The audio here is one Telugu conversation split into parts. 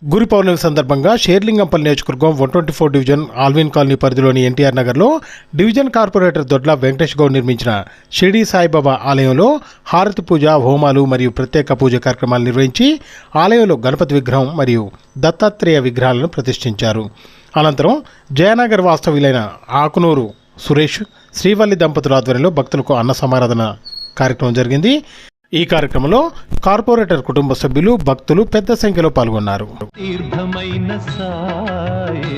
గురి పౌర్ణమి సందర్భంగా షేర్లింగంపల్లి నియోజకవర్గం 124 డివిజన్ ఆల్విన్ కాలనీ పరిధిలోని ఎన్టీఆర్ నగర్లో డివిజన్ కార్పొరేటర్ దొడ్ల వెంకటేష్ గౌడ్ నిర్మించిన షిరిడి సాయిబాబా ఆలయంలో హారతి పూజ, హోమాలు మరియు ప్రత్యేక పూజ కార్యక్రమాలు నిర్వహించి ఆలయంలో గణపతి విగ్రహం మరియు దత్తాత్రేయ విగ్రహాలను ప్రతిష్ఠించారు. అనంతరం జయనగర్ వాస్తవ్యులైన ఆకునూరు సురేష్, శ్రీవల్లి దంపతుల ఆధ్వర్యంలో భక్తులకు అన్న సమారాధన కార్యక్రమం జరిగింది. ఈ కార్యక్రమంలో కార్పొరేటర్ కుటుంబ సభ్యులు, భక్తులు పెద్ద సంఖ్యలో పాల్గొన్నారు. తీర్థమైన సాయే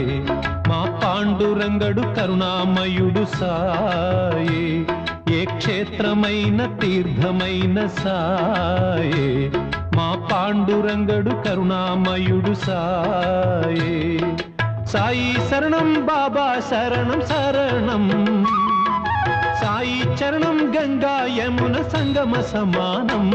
మా పాండురంగడు కరుణామయుడు సాయే, ఏ క్షేత్రమైన తీర్థమైన సాయే మా పాండురంగడు కరుణామయుడు సాయే. సాయి శరణం బాబా శరణం శరణం, సాయి చరణం గంగా యమున సంగమ సమానం.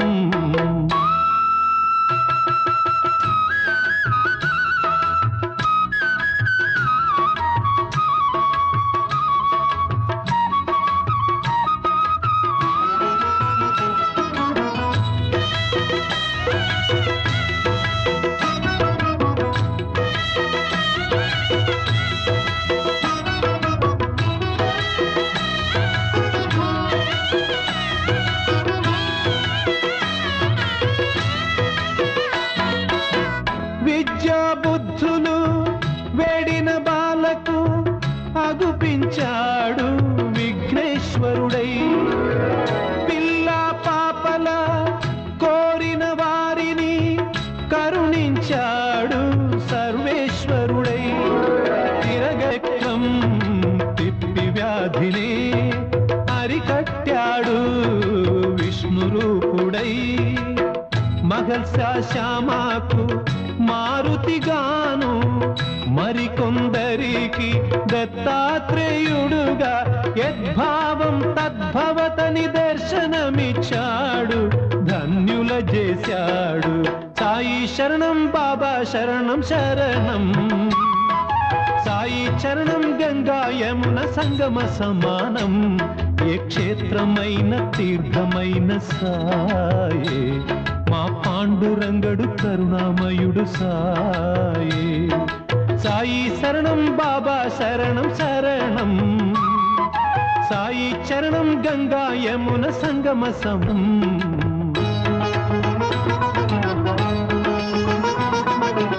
విద్యా బుద్ధులు వేడిన బాలకు అగుపించాడు విఘ్నేశ్వరుడై, పిల్ల పాపల కోరిన వారిని కరుణించాడు సర్వేశ్వరుడై, తిరగక్రం తిప్పి వ్యాధిని అరికట్టాడు విష్ణు రూపుడై, మహల్సా శ్యామాకు మారుతిగాను మరికొందరికి దత్తాత్రేయుడుగా యద్భావం తద్భవతని దర్శనమిచ్చాడు, ధన్యుల చేశాడు. సాయి శరణం బాబా శరణం శరణం, సాయి చరణం గంగా యమున సంగమ సమానం, ఏ క్షేత్రమైన తీర్థమైన సాయే మా పాండురంగడు కరుణామయుడు సాయే. సాయి శరణం బాబా శరణం శరణం, సాయి చరణం గంగా యమున సంగమ సమం.